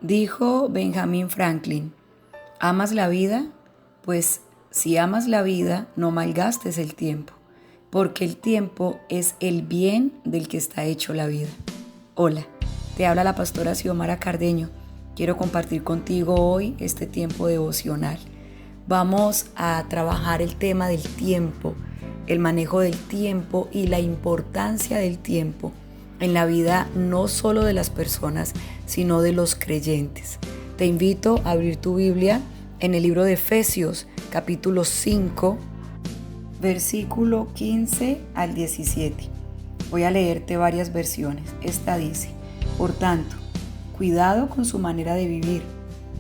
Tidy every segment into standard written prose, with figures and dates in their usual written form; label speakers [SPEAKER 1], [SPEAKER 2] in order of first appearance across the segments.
[SPEAKER 1] Dijo Benjamin Franklin: ¿amas la vida? Pues si amas la vida, no malgastes el tiempo, porque el tiempo es el bien del que está hecho la vida. Hola, te habla la pastora Xiomara Cardeño. Quiero compartir contigo hoy este tiempo devocional. Vamos a trabajar el tema del tiempo, el manejo del tiempo y la importancia del tiempo en la vida no solo de las personas, sino de los creyentes. Te invito a abrir tu Biblia en el libro de Efesios, capítulo 5, versículo 15 al 17. Voy a leerte varias versiones. Esta dice: por tanto, cuidado con su manera de vivir.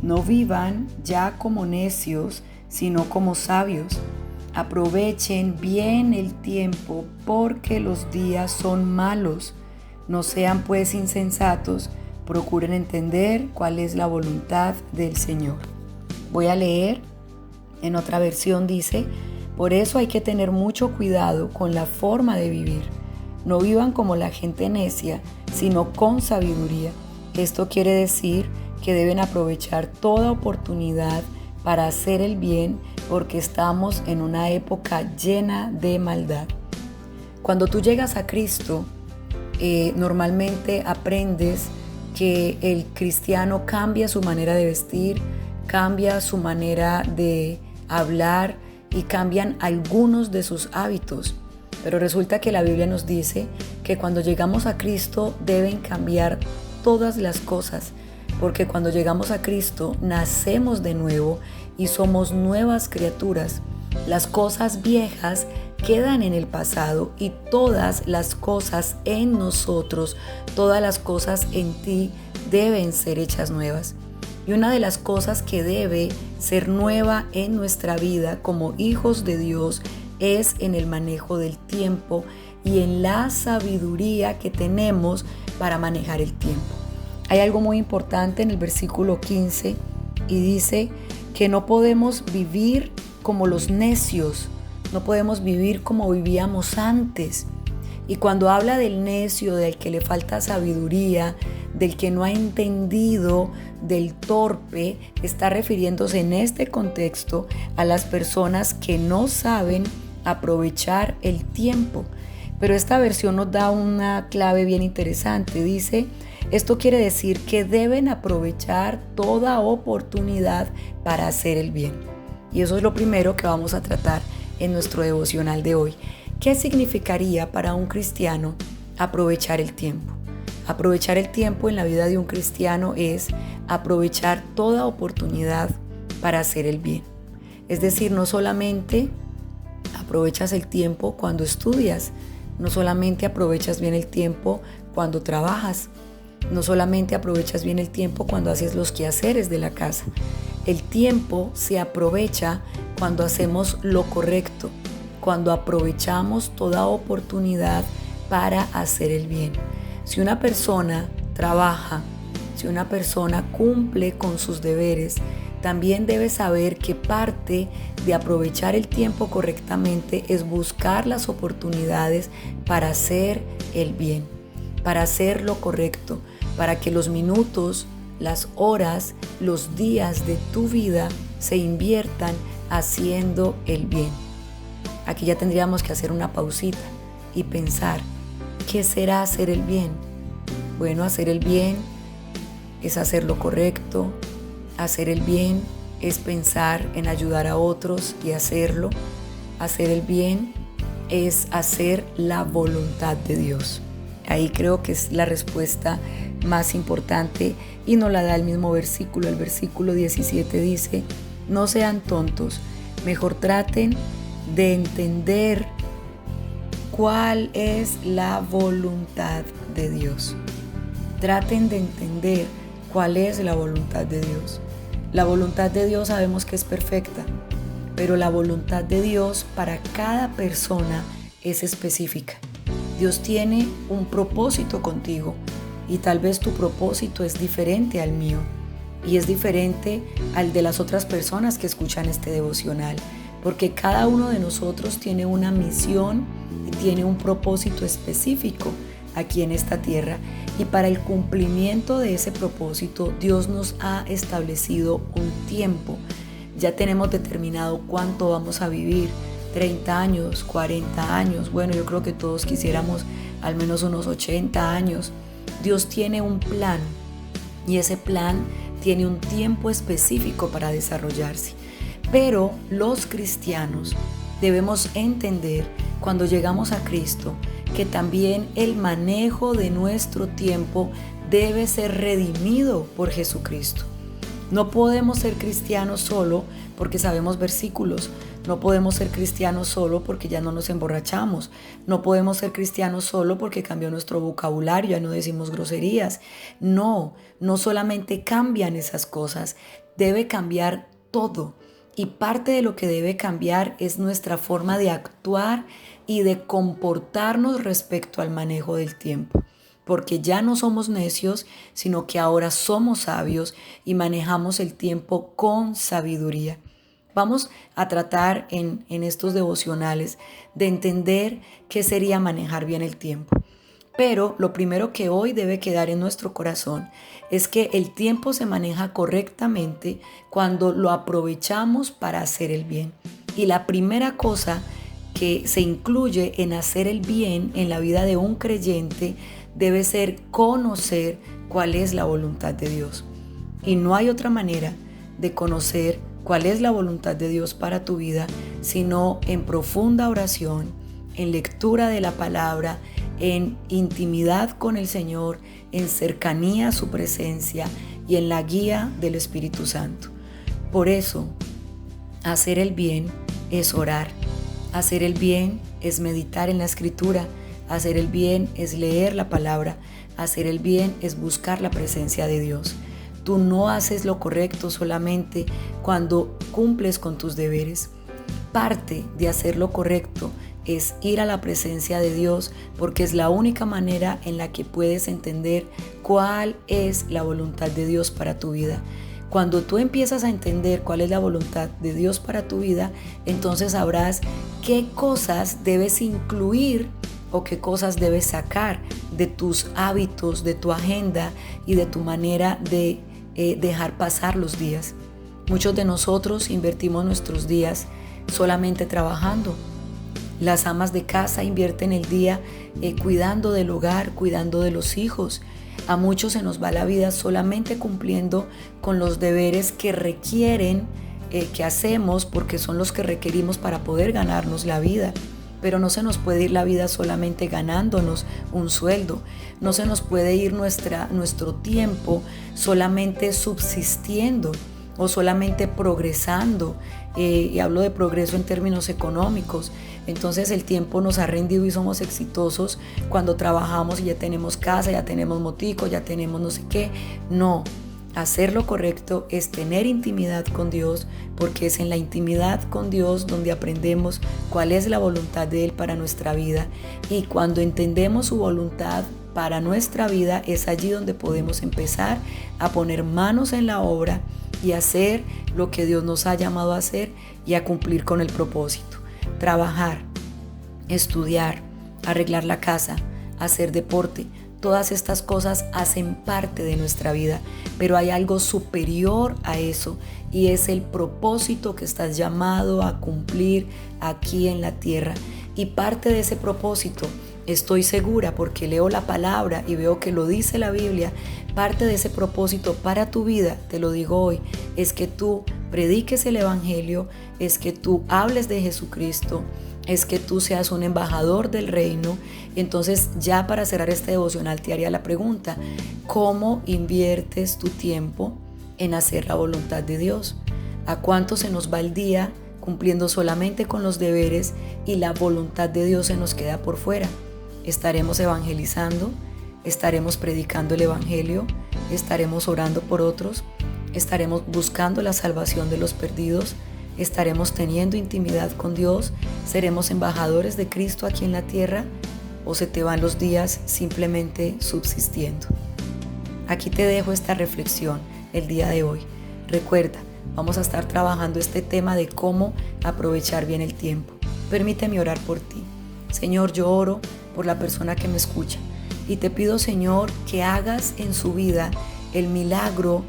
[SPEAKER 1] No vivan ya como necios, sino como sabios. Aprovechen bien el tiempo, porque los días son malos. No sean pues insensatos, procuren entender cuál es la voluntad del Señor. Voy a leer, en otra versión dice: por eso hay que tener mucho cuidado con la forma de vivir. No vivan como la gente necia, sino con sabiduría. Esto quiere decir que deben aprovechar toda oportunidad para hacer el bien, porque estamos en una época llena de maldad. Cuando tú llegas a Cristo, normalmente aprendes que el cristiano cambia su manera de vestir, cambia su manera de hablar y cambian algunos de sus hábitos. Pero resulta que la Biblia nos dice que cuando llegamos a Cristo deben cambiar todas las cosas, porque cuando llegamos a Cristo nacemos de nuevo y somos nuevas criaturas. Las cosas viejas quedan en el pasado y todas las cosas en nosotros, todas las cosas en ti deben ser hechas nuevas. Y una de las cosas que debe ser nueva en nuestra vida como hijos de Dios es en el manejo del tiempo y en la sabiduría que tenemos para manejar el tiempo. Hay algo muy importante en el versículo 15 y dice que no podemos vivir como los necios, no podemos vivir como vivíamos antes. Y cuando habla del necio, del que le falta sabiduría, del que no ha entendido, del torpe, está refiriéndose en este contexto a las personas que no saben aprovechar el tiempo. Pero esta versión nos da una clave bien interesante. Dice: esto quiere decir que deben aprovechar toda oportunidad para hacer el bien. Y eso es lo primero que vamos a tratar en nuestro devocional de hoy. ¿Qué significaría para un cristiano aprovechar el tiempo? Aprovechar el tiempo en la vida de un cristiano es aprovechar toda oportunidad para hacer el bien. Es decir, no solamente aprovechas el tiempo cuando estudias, no solamente aprovechas bien el tiempo cuando trabajas, no solamente aprovechas bien el tiempo cuando haces los quehaceres de la casa. El tiempo se aprovecha cuando hacemos lo correcto, cuando aprovechamos toda oportunidad para hacer el bien. Si una persona trabaja, si una persona cumple con sus deberes, también debe saber que parte de aprovechar el tiempo correctamente es buscar las oportunidades para hacer el bien, para hacer lo correcto, para que los minutos, las horas, los días de tu vida se inviertan haciendo el bien. Aquí ya tendríamos que hacer una pausita y pensar: ¿qué será hacer el bien? Bueno, hacer el bien es hacer lo correcto. Hacer el bien es pensar en ayudar a otros y hacerlo. Hacer el bien es hacer la voluntad de Dios. Ahí creo que es la respuesta más importante y nos la da el mismo versículo. El versículo 17 dice: no sean tontos, mejor traten de entender cuál es la voluntad de Dios. Traten de entender cuál es la voluntad de Dios. La voluntad de Dios sabemos que es perfecta, pero la voluntad de Dios para cada persona es específica. Dios tiene un propósito contigo y tal vez tu propósito es diferente al mío y es diferente al de las otras personas que escuchan este devocional, porque cada uno de nosotros tiene una misión y tiene un propósito específico aquí en esta tierra, y para el cumplimiento de ese propósito Dios nos ha establecido un tiempo. Ya tenemos determinado cuánto vamos a vivir, 30 años, 40 años, bueno, yo creo que todos quisiéramos al menos unos 80 años. Dios tiene un plan y ese plan tiene un tiempo específico para desarrollarse. Pero los cristianos debemos entender cuando llegamos a Cristo que también el manejo de nuestro tiempo debe ser redimido por Jesucristo. No podemos ser cristianos solo porque sabemos versículos. No podemos ser cristianos solo porque ya no nos emborrachamos. No podemos ser cristianos solo porque cambió nuestro vocabulario, ya no decimos groserías. No solamente cambian esas cosas, debe cambiar todo. Y parte de lo que debe cambiar es nuestra forma de actuar y de comportarnos respecto al manejo del tiempo. Porque ya no somos necios, sino que ahora somos sabios y manejamos el tiempo con sabiduría. Vamos a tratar en estos devocionales de entender qué sería manejar bien el tiempo. Pero lo primero que hoy debe quedar en nuestro corazón es que el tiempo se maneja correctamente cuando lo aprovechamos para hacer el bien. Y la primera cosa que se incluye en hacer el bien en la vida de un creyente debe ser conocer cuál es la voluntad de Dios. Y no hay otra manera de conocer cuál es la voluntad de Dios para tu vida, sino en profunda oración, en lectura de la palabra, en intimidad con el Señor, en cercanía a su presencia y en la guía del Espíritu Santo. Por eso, hacer el bien es orar, hacer el bien es meditar en la Escritura, hacer el bien es leer la palabra, hacer el bien es buscar la presencia de Dios. Tú no haces lo correcto solamente cuando cumples con tus deberes. Parte de hacer lo correcto es ir a la presencia de Dios, porque es la única manera en la que puedes entender cuál es la voluntad de Dios para tu vida. Cuando tú empiezas a entender cuál es la voluntad de Dios para tu vida, entonces sabrás qué cosas debes incluir o qué cosas debes sacar de tus hábitos, de tu agenda y de tu manera de dejar pasar los días. Muchos de nosotros invertimos nuestros días solamente trabajando. Las amas de casa invierten el día cuidando del hogar, cuidando de los hijos. A muchos se nos va la vida solamente cumpliendo con los deberes que requieren que hacemos, porque son los que requerimos para poder ganarnos la vida. Pero no se nos puede ir la vida solamente ganándonos un sueldo. No se nos puede ir nuestro tiempo solamente subsistiendo o solamente progresando. Y hablo de progreso en términos económicos. Entonces el tiempo nos ha rendido y somos exitosos cuando trabajamos y ya tenemos casa, ya tenemos motico, ya tenemos no sé qué. No. Hacer lo correcto es tener intimidad con Dios, porque es en la intimidad con Dios donde aprendemos cuál es la voluntad de Él para nuestra vida. Y cuando entendemos su voluntad para nuestra vida, es allí donde podemos empezar a poner manos en la obra y hacer lo que Dios nos ha llamado a hacer y a cumplir con el propósito. Trabajar, estudiar, arreglar la casa, hacer deporte. Todas estas cosas hacen parte de nuestra vida, pero hay algo superior a eso y es el propósito que estás llamado a cumplir aquí en la tierra. Y parte de ese propósito, estoy segura porque leo la palabra y veo que lo dice la Biblia, parte de ese propósito para tu vida, te lo digo hoy, es que tú prediques el Evangelio, es que tú hables de Jesucristo, es que tú seas un embajador del reino. Entonces, ya para cerrar este devocional te haría la pregunta: ¿cómo inviertes tu tiempo en hacer la voluntad de Dios? ¿A cuánto se nos va el día cumpliendo solamente con los deberes y la voluntad de Dios se nos queda por fuera? ¿Estaremos evangelizando? ¿Estaremos predicando el Evangelio? ¿Estaremos orando por otros? ¿Estaremos buscando la salvación de los perdidos? ¿Estaremos teniendo intimidad con Dios? ¿Seremos embajadores de Cristo aquí en la tierra? ¿O se te van los días simplemente subsistiendo? Aquí te dejo esta reflexión el día de hoy. Recuerda, vamos a estar trabajando este tema de cómo aprovechar bien el tiempo. Permíteme orar por ti. Señor, yo oro por la persona que me escucha Y te pido, Señor, que hagas en su vida el milagro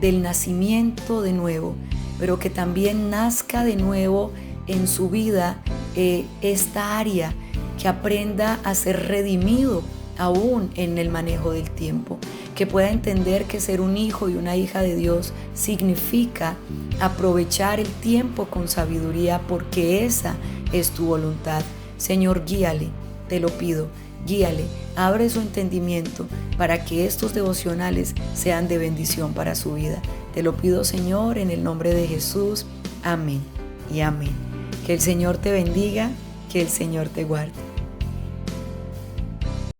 [SPEAKER 1] del nacimiento de nuevo, pero que también nazca de nuevo en su vida esta área, que aprenda a ser redimido aún en el manejo del tiempo, que pueda entender que ser un hijo y una hija de Dios significa aprovechar el tiempo con sabiduría, porque esa es tu voluntad. Señor, guíale, te lo pido, guíale, abre su entendimiento para que estos devocionales sean de bendición para su vida. Te lo pido, Señor, en el nombre de Jesús. Amén y amén. Que el Señor te bendiga, que el Señor te guarde.